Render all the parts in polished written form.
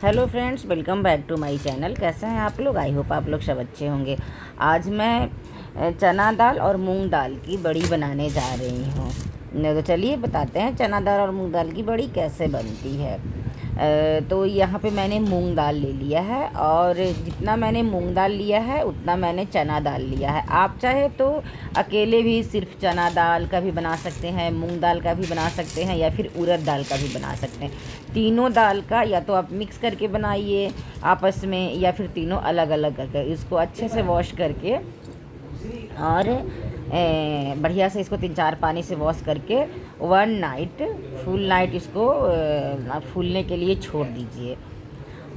Hello friends, welcome back to my channel. कैसे हैं आप लोग? आई होप आप लोग सब अच्छे होंगे। आज मैं चना दाल और मूंग दाल की बड़ी बनाने जा रही हूँ। तो चलिए बताते हैं चना दाल और मूंग दाल की बड़ी कैसे बनती है। तो यहाँ पे मैंने मूंग दाल ले लिया है और जितना मैंने मूंग दाल लिया है उतना मैंने चना दाल लिया है। आप चाहे तो अकेले भी सिर्फ चना दाल का भी बना सकते हैं, मूंग दाल का भी बना सकते हैं या फिर उड़द दाल का भी बना सकते हैं। तीनों दाल का या तो आप मिक्स करके बनाइए आपस में या फिर तीनों अलग अलग करके इसको अच्छे से वॉश करके और बढ़िया से इसको 3-4 पानी से वॉश करके 1 नाइट फुल नाइट इसको फूलने के लिए छोड़ दीजिए।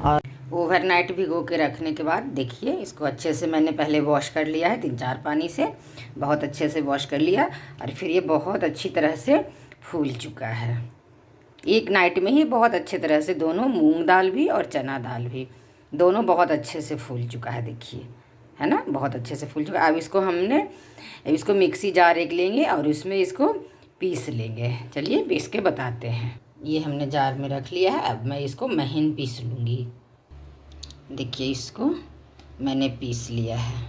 और ओवरनाइट भिगो के रखने के बाद देखिए इसको अच्छे से मैंने पहले वॉश कर लिया है 3-4 पानी से, बहुत अच्छे से वॉश कर लिया और फिर ये बहुत अच्छी तरह से फूल चुका है। एक नाइट में ही बहुत अच्छे तरह से दोनों मूंग दाल भी और चना दाल भी दोनों बहुत अच्छे से फूल चुका है। देखिए है ना, बहुत अच्छे से फूल चुका है। अब इसको मिक्सी जार एक लेंगे और उसमें इसको पीस लेंगे। चलिए पीस के बताते हैं। ये हमने जार में रख लिया है। अब मैं इसको महीन पीस लूँगी। देखिए इसको मैंने पीस लिया है।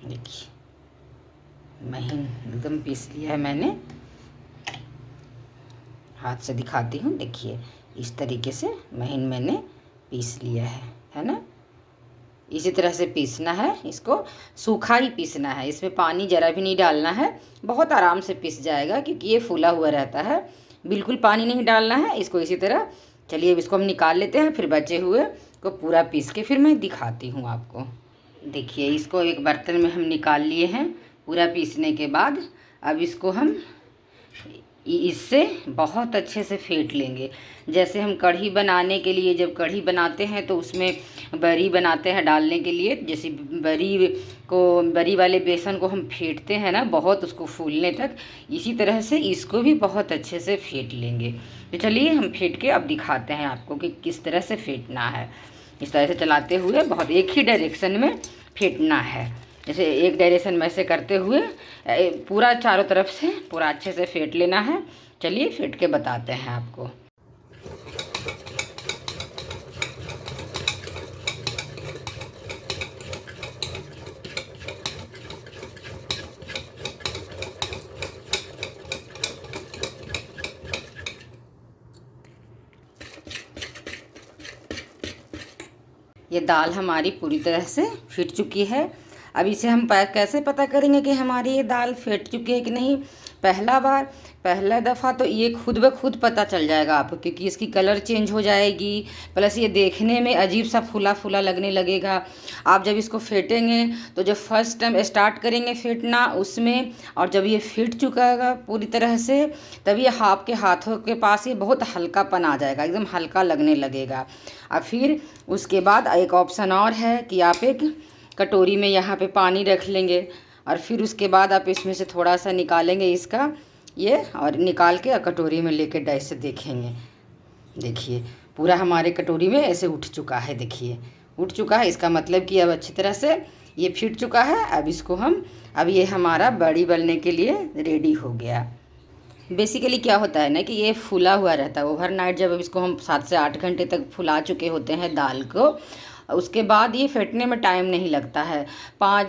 देखिए महीन एकदम पीस लिया है मैंने। हाथ से दिखाती हूँ। देखिए इस तरीके से महीन मैंने पीस लिया है ना। इसी तरह से पीसना है, इसको सूखा ही पीसना है, इसमें पानी ज़रा भी नहीं डालना है। बहुत आराम से पीस जाएगा क्योंकि ये फूला हुआ रहता है। बिल्कुल पानी नहीं डालना है इसको इसी तरह। चलिए अब इसको हम निकाल लेते हैं, फिर बचे हुए को पूरा पीस के फिर मैं दिखाती हूँ आपको। देखिए इसको एक बर्तन में हम निकाल लिए हैं पूरा पीसने के बाद। अब इसको हम इससे बहुत अच्छे से फेंट लेंगे। जैसे हम कढ़ी बनाने के लिए, जब कढ़ी बनाते हैं तो उसमें बरी बनाते हैं डालने के लिए, जैसे बरी वाले बेसन को हम फेंटते हैं ना बहुत उसको फूलने तक, इसी तरह से इसको भी बहुत अच्छे से फेंट लेंगे। तो चलिए हम फेंट के अब दिखाते हैं आपको कि किस तरह से फेंटना है। इस तरह से चलाते हुए बहुत एक ही डायरेक्शन में फेंटना है। जैसे एक डायरेक्शन में से करते हुए पूरा चारों तरफ से पूरा अच्छे से फेंट लेना है। चलिए फेंट के बताते हैं आपको। ये दाल हमारी पूरी तरह से फिट चुकी है। अब इसे हम कैसे पता करेंगे कि हमारी ये दाल फेंट चुकी है कि नहीं? पहला दफ़ा तो ये खुद ब खुद पता चल जाएगा आपको, क्योंकि इसकी कलर चेंज हो जाएगी, प्लस ये देखने में अजीब सा फूला फूला लगने लगेगा। आप जब इसको फेंटेंगे तो जब फर्स्ट टाइम स्टार्ट करेंगे फेंटना उसमें, और जब ये फेंट चुका है पूरी तरह से, तब ये आपके हाथों के पास ये बहुत हल्कापन आ जाएगा, एकदम हल्का लगने लगेगा। और फिर उसके बाद एक ऑप्शन और है कि आप एक कटोरी में यहाँ पे पानी रख लेंगे और फिर उसके बाद आप इसमें से थोड़ा सा निकालेंगे इसका ये, और निकाल के कटोरी में लेके डाइस से देखेंगे। देखिए पूरा हमारे कटोरी में ऐसे उठ चुका है। देखिए उठ चुका है, इसका मतलब कि अब अच्छी तरह से ये फिट चुका है। अब इसको अब ये हमारा बड़ी बनने के लिए रेडी हो गया। बेसिकली क्या होता है ना कि ये फूला हुआ रहता है ओवरनाइट। जब अब इसको हम 7 से 8 घंटे तक फुला चुके होते हैं दाल को, उसके बाद ये फेंटने में टाइम नहीं लगता है।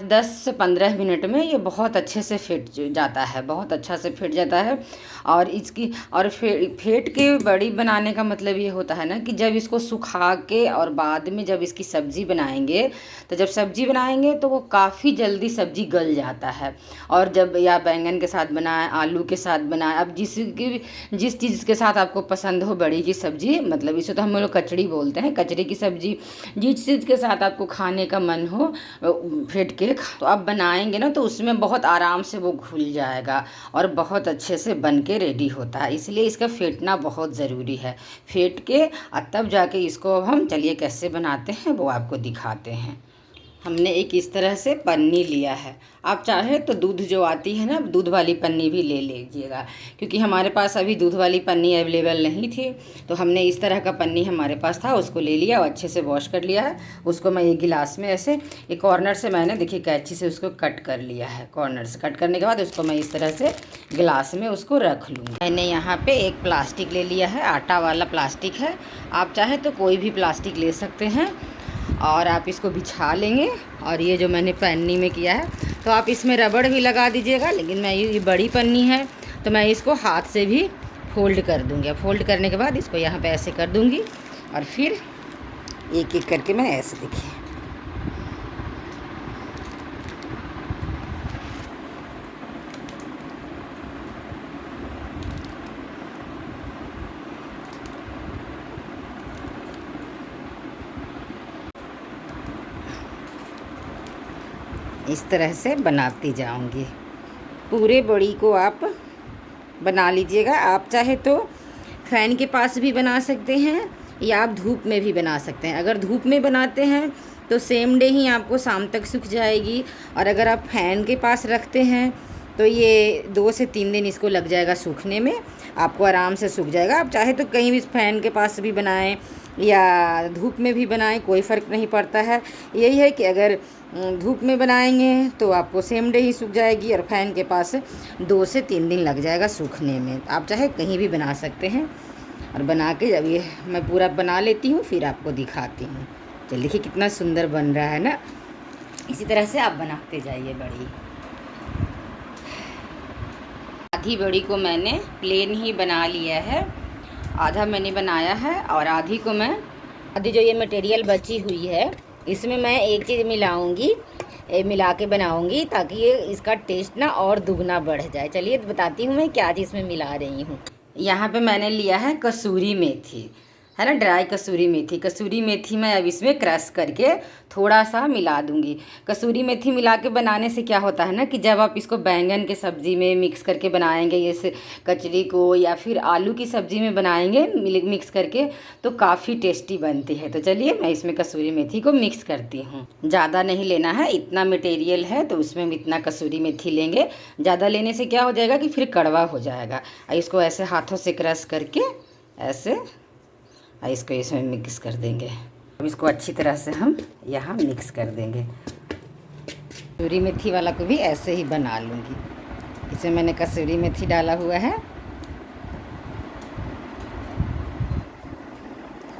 10 से 15 मिनट में ये बहुत अच्छे से फेंट जाता है, बहुत अच्छा से फेंट जाता है। और फेंट के बड़ी बनाने का मतलब ये होता है ना कि जब इसको सुखा के और बाद में जब इसकी सब्ज़ी बनाएंगे, तो जब सब्ज़ी बनाएंगे तो वो काफ़ी जल्दी सब्ज़ी गल जाता है। और जब या बैंगन के साथ बनाए, आलू के साथ बनाए, अब जिस चीज़ के साथ आपको पसंद हो बड़ी की सब्ज़ी, मतलब इसे तो हम लोग कचड़ी बोलते हैं, कचड़ी की सब्ज़ी, जिस चीज़ के साथ आपको खाने का मन हो फेंट के तो आप बनाएंगे ना तो उसमें बहुत आराम से वो घुल जाएगा और बहुत अच्छे से बन के रेडी होता है। इसलिए इसका फेंटना बहुत ज़रूरी है। फेंट के और तब जाके इसको अब हम चलिए कैसे बनाते हैं वो आपको दिखाते हैं। हमने एक इस तरह से पन्नी लिया है। आप चाहे तो दूध जो आती है ना, दूध वाली पन्नी भी ले लीजिएगा, क्योंकि हमारे पास अभी दूध वाली पन्नी अवेलेबल नहीं थी। तो हमने इस तरह का पन्नी हमारे पास था, उसको ले लिया और अच्छे से वॉश कर लिया है। उसको मैं एक गिलास में ऐसे एक कॉर्नर से मैंने देखिए कैंची से उसको कट कर लिया है। कॉर्नर से कट करने के बाद उसको मैं इस तरह से गिलास में उसको रख लूँगी। मैंने यहाँ पर एक प्लास्टिक ले लिया है, आटा वाला प्लास्टिक है। आप चाहे तो कोई भी प्लास्टिक ले सकते हैं और आप इसको बिछा लेंगे। और ये जो मैंने पन्नी में किया है, तो आप इसमें रबड़ भी लगा दीजिएगा, लेकिन मैं ये बड़ी पन्नी है तो मैं इसको हाथ से भी फोल्ड कर दूँगी। फोल्ड करने के बाद इसको यहाँ पे ऐसे कर दूँगी और फिर एक एक करके मैं ऐसे देखिए इस तरह से बनाती जाऊंगी। पूरे बड़ी को आप बना लीजिएगा। आप चाहे तो फैन के पास भी बना सकते हैं या आप धूप में भी बना सकते हैं। अगर धूप में बनाते हैं तो सेम डे ही आपको शाम तक सूख जाएगी, और अगर आप फैन के पास रखते हैं तो ये 2 से 3 दिन इसको लग जाएगा सूखने में, आपको आराम से सूख जाएगा। आप चाहे तो कहीं भी फैन के पास भी बनाएं या धूप में भी बनाएं, कोई फ़र्क नहीं पड़ता है। यही है कि अगर धूप में बनाएंगे तो आपको सेम डे ही सूख जाएगी, और फैन के पास 2 से 3 दिन लग जाएगा सूखने में। आप चाहे कहीं भी बना सकते हैं। और बना के जब ये मैं पूरा बना लेती हूँ फिर आपको दिखाती हूँ। चलिए देखिए कितना सुंदर बन रहा है ना। इसी तरह से आप बनाते जाइए बड़ी। आधी बड़ी को मैंने प्लेन ही बना लिया है, आधा मैंने बनाया है और आधी को मैं आधी जो ये मटेरियल बची हुई है इसमें मैं एक चीज़ मिलाऊंगी, मिला के बनाऊंगी ताकि ये इसका टेस्ट ना और दुगना बढ़ जाए। चलिए बताती हूँ मैं क्या चीज़ इसमें मिला रही हूँ। यहाँ पे मैंने लिया है कसूरी मेथी, है ना, ड्राई कसूरी मेथी। कसूरी मेथी मैं अब इसमें क्रश करके थोड़ा सा मिला दूंगी। कसूरी मेथी मिला के बनाने से क्या होता है ना कि जब आप इसको बैंगन के सब्ज़ी में मिक्स करके बनाएंगे, ये कचरी को या फिर आलू की सब्ज़ी में बनाएंगे मिक्स करके, तो काफ़ी टेस्टी बनती है। तो चलिए मैं इसमें कसूरी मेथी को मिक्स करती हूँ। ज़्यादा नहीं लेना है, इतना मटेरियल है तो उसमें हम इतना कसूरी मेथी लेंगे। ज़्यादा लेने से क्या हो जाएगा कि फिर कड़वा हो जाएगा। इसको ऐसे हाथों से क्रश करके ऐसे इसको इसमें मिक्स कर देंगे। अब इसको अच्छी तरह से हम यहाँ मिक्स कर देंगे। कसूरी मेथी वाला को भी ऐसे ही बना लूँगी। इसमें मैंने कसूरी मेथी डाला हुआ है।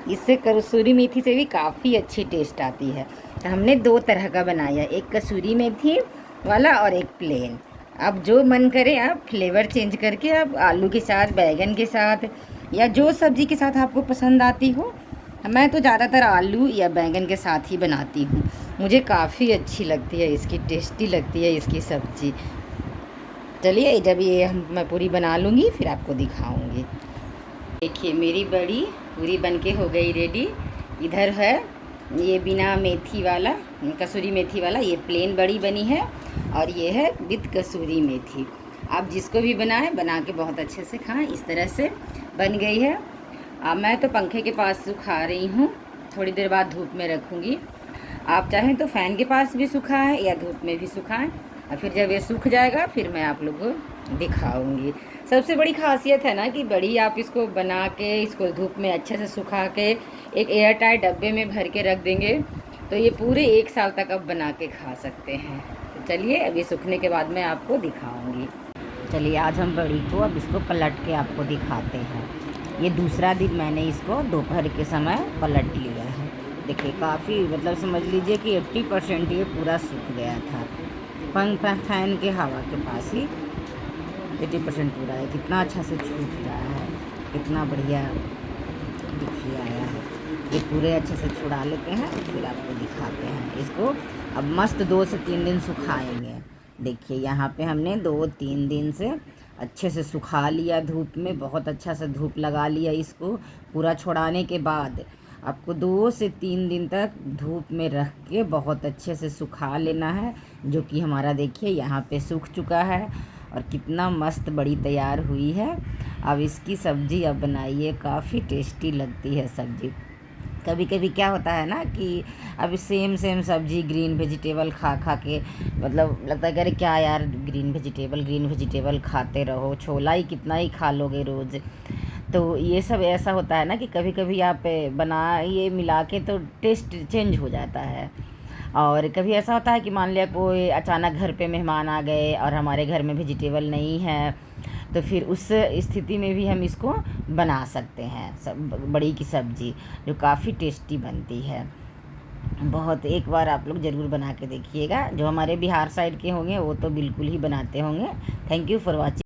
इससे कसूरी मेथी से भी काफ़ी अच्छी टेस्ट आती है। तो हमने 2 तरह का बनाया, एक कसूरी मेथी वाला और एक प्लेन। अब जो मन करे आप फ्लेवर चेंज करके आप आलू के साथ, बैगन के साथ या जो सब्ज़ी के साथ आपको पसंद आती हो। मैं तो ज़्यादातर आलू या बैंगन के साथ ही बनाती हूँ, मुझे काफ़ी अच्छी लगती है, इसकी टेस्टी लगती है इसकी सब्ज़ी। चलिए जब ये मैं पूरी बना लूँगी फिर आपको दिखाऊँगी। देखिए मेरी बड़ी पूरी बनके हो गई रेडी। इधर है ये बिना मेथी वाला, कसूरी मेथी वाला, ये प्लेन बड़ी बनी है, और ये है विद कसूरी मेथी। आप जिसको भी बनाएं बना के बहुत अच्छे से खाएं। इस तरह से बन गई है। मैं तो पंखे के पास सुखा रही हूँ, थोड़ी देर बाद धूप में रखूँगी। आप चाहें तो फ़ैन के पास भी सुखाएं या धूप में भी सुखाएं, और फिर जब ये सूख जाएगा फिर मैं आप लोगों को दिखाऊंगी। सबसे बड़ी खासियत है ना कि बड़ी आप इसको बना के इसको धूप में अच्छे से सुखा के एक एयर टाइट डब्बे में भर के रख देंगे तो ये पूरे 1 साल तक आप बना के खा सकते हैं। तो चलिए अभी सूखने के बाद मैं आपको दिखाऊंगी। चलिए आज हम बड़ी को अब इसको पलट के आपको दिखाते हैं। ये दूसरा दिन मैंने इसको दोपहर के समय पलट लिया है। देखिए काफ़ी मतलब समझ लीजिए कि 80% ये पूरा सूख गया था। फैन के हवा के पास ही 80% पूरा है। कितना अच्छा से छूट रहा है, कितना बढ़िया दिखिए आया है। ये पूरे अच्छे से छुड़ा लेते हैं फिर आपको दिखाते हैं। इसको अब मस्त 2 से 3 दिन सुखाएंगे। देखिए यहाँ पे हमने 2-3 दिन से अच्छे से सुखा लिया धूप में, बहुत अच्छा से धूप लगा लिया। इसको पूरा छुड़ाने के बाद आपको 2 से 3 दिन तक धूप में रख के बहुत अच्छे से सुखा लेना है, जो कि हमारा देखिए यहाँ पे सूख चुका है और कितना मस्त बड़ी तैयार हुई है। अब इसकी सब्ज़ी अब बनाइए, काफ़ी टेस्टी लगती है सब्ज़ी। कभी कभी क्या होता है ना कि अब सेम सेम सब्जी ग्रीन वेजिटेबल खा खा के मतलब लगता है कि अरे क्या यार, ग्रीन वेजिटेबल खाते रहो, छोला ही कितना ही खा लोगे रोज़। तो ये सब ऐसा होता है ना कि कभी कभी आप बनाइए मिला के तो टेस्ट चेंज हो जाता है। और कभी ऐसा होता है कि मान लिया कोई अचानक घर पे मेहमान आ गए और हमारे घर में वेजिटेबल नहीं है, तो फिर उस स्थिति में भी हम इसको बना सकते हैं, बड़ी की सब्ज़ी जो काफ़ी टेस्टी बनती है। बहुत, एक बार आप लोग ज़रूर बना के देखिएगा। जो हमारे बिहार साइड के होंगे वो तो बिल्कुल ही बनाते होंगे। Thank you for watching.